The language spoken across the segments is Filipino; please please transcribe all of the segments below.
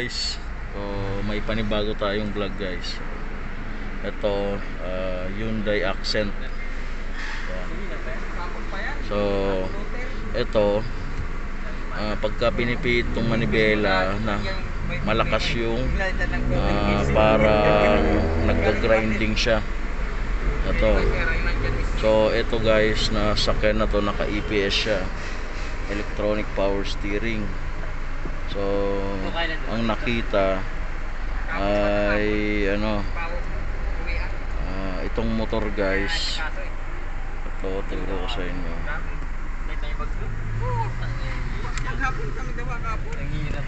guys, so may panibago tayong vlog guys. Ito Hyundai Accent. Yan. So ito pagka pinipit itong manibela na malakas yung parang nagka-grinding siya. Ito. So ito guys, na sakyan na to, naka EPS siya, electronic power steering. So ang nakita ay itong motor guys. Ito turo ko sa inyo.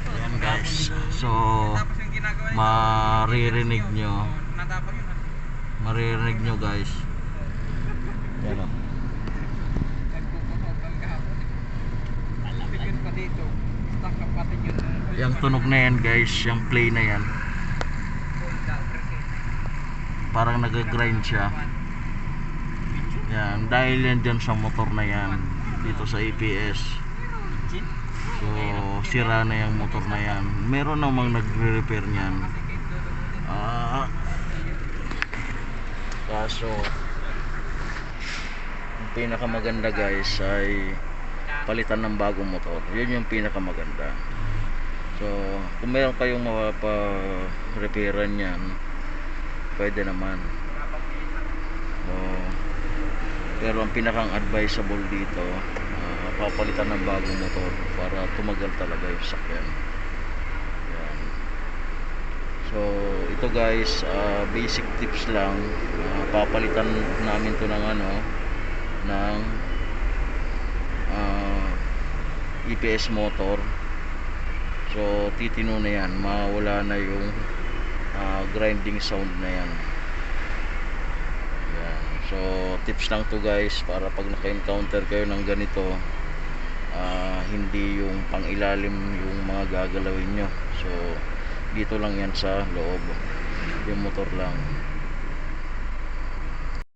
Ayan guys, so maririnig nyo guys. Yan o. Yung tunog na yan guys, yung play na yan, parang nag-grind siya. Yan, dahil yan dyan sa motor na yan, dito sa EPS. So sira na yung motor na yan. Meron namang nagre-repair niyan. Kaso ang pinakamaganda guys ay palitan ng bagong motor. Yun yung pinakamaganda. So kung meron kayong mapapa-repairan yan, pwede naman. Pero ang pinakang advisable dito, papalitan ng bagong motor para tumagal talaga yung sakyan. Yan. So ito guys, basic tips lang. Papalitan namin to ng ng EPS motor. So titino na yan, mawala na yung grinding sound na yan. Yan. So tips lang to guys, para pag naka-encounter kayo ng ganito, hindi yung pang-ilalim yung mga gagalawin nyo. So dito lang yan sa loob, yung motor lang.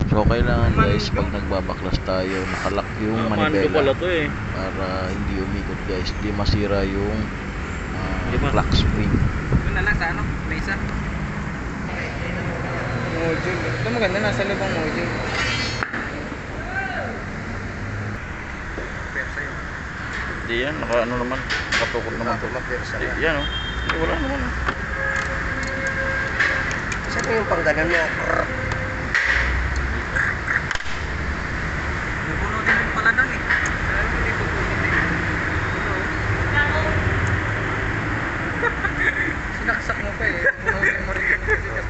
So kailangan guys, pag nagbabaklas tayo, nakalock yung manibela para hindi umikot guys, hindi masira yung clock spring. Ito na lang sa mesa. Module. Ito maganda, nasa lubang module. Hindi yan, naman, nakatukod naman ito. Yan o, wala naman o. Kasi ito yung pangganan niya. Nagulo din yung pala doon eh. Sinaksak mo pa eh. Nagulo mo rin yung sikat.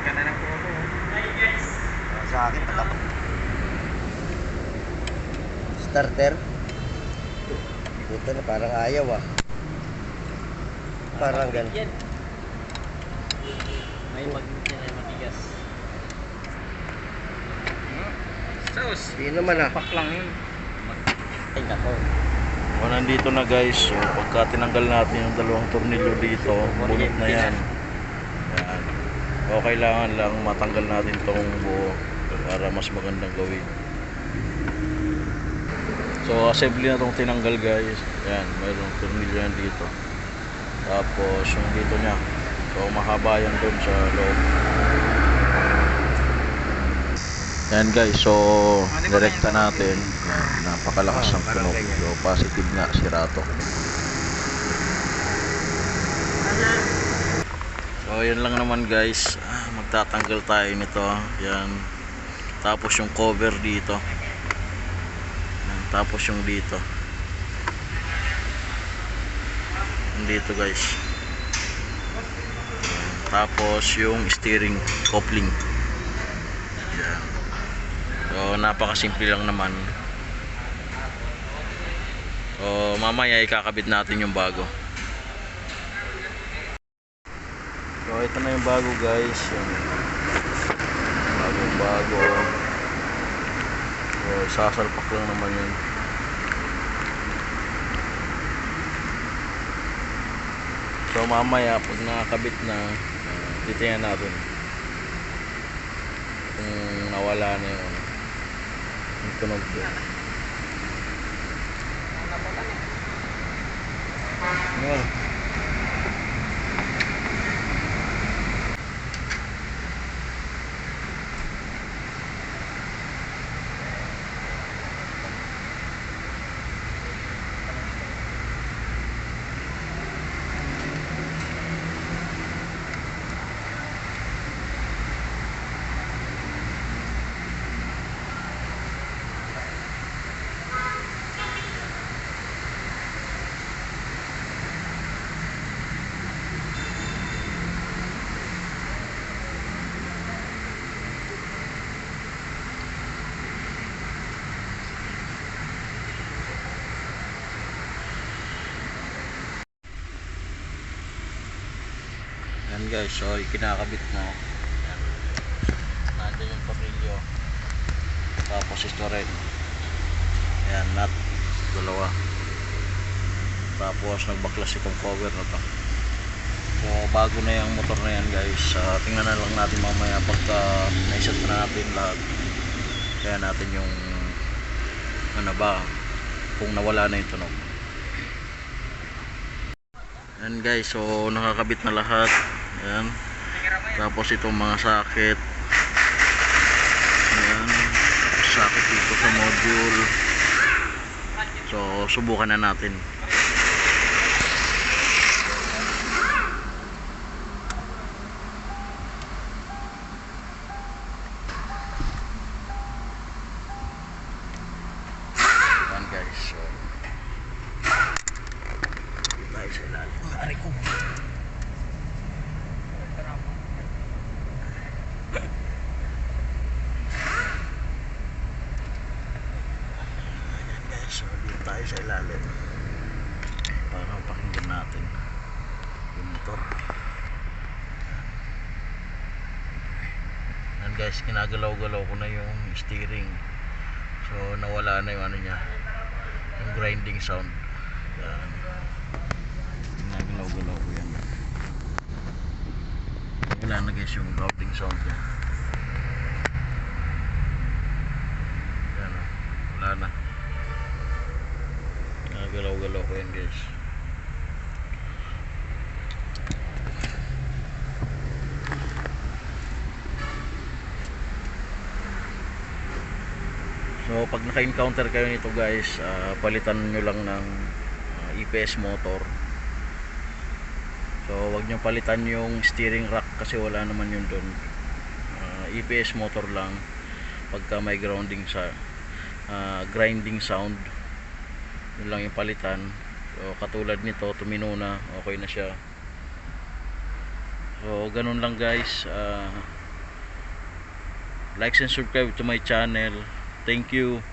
Ganda ng kuko. Hi guys. Sa akin patapos. Starter. Ito na parang ayaw Parang ganun. May magnet yan ay matigas. Sus. Di naman pak lang yun. Ay nako. O nandito na guys. So pagka tinanggal natin yung dalawang tornilyo dito, bunot na yan. Yan. O kailangan lang matanggal natin tong buo para mas magandang gawin. So assembly na tong tinanggal guys. Yan, mayroong tornilyo yan dito. Tapos yung dito niya, so mahaba yan doon sa loob. Yan guys, so direkta natin. Yan, napakalakas ng tunog. So positive nga si Rato. So yan lang naman guys, magtatanggal tayo nito. Yan. Tapos yung cover dito. Yan. Tapos yung dito. Dito guys. Yan. Tapos yung steering coupling. Yan. So napakasimple lang naman. So mamaya ikakabit natin yung bago. So ito na yung bago guys. Yan. Bago. So sasalpak lang naman yun. So mamaya pag nakakabit na, titingnan natin kung nawala na yung tunog doon. Yun. Yan guys, so ikinakabit na. Yan. Nandun yung tornilyo. Tapos ito rin. Ayan, nut. Dalawa. Tapos nagbaklas itong cover na to. So bago na yung motor na yan guys. Tingnan na lang natin mamaya pagka naiset na natin lahat. Kaya natin yung ano ba, kung nawala na yung tunog. Yan guys, so nakakabit na lahat. Ayan. Tapos itong mga socket. Ayan. Socket dito sa module. So subukan na natin. Ayan guys, so tayo sa ilalim. Ari ko. So dito tayo sa ilalim para pakinggan natin yung motor. Yan guys, kinagalaw-galaw ko na yung steering, so nawala na yung ano niya, yung grinding sound. Yan, kinagalaw-galaw ko yan. Wala na guys yung grinding sound niya. Yan, wala na. Galaw-galaw ko yan guys. So pag naka-encounter kayo nito guys, palitan nyo lang ng EPS motor. So wag nyo palitan yung steering rack kasi wala naman yun dun. EPS motor lang pagka may grounding sa grinding sound, yun lang yung palitan. So katulad nito, tumino na, okay na siya. So ganun lang guys. Like and subscribe to my channel. Thank you.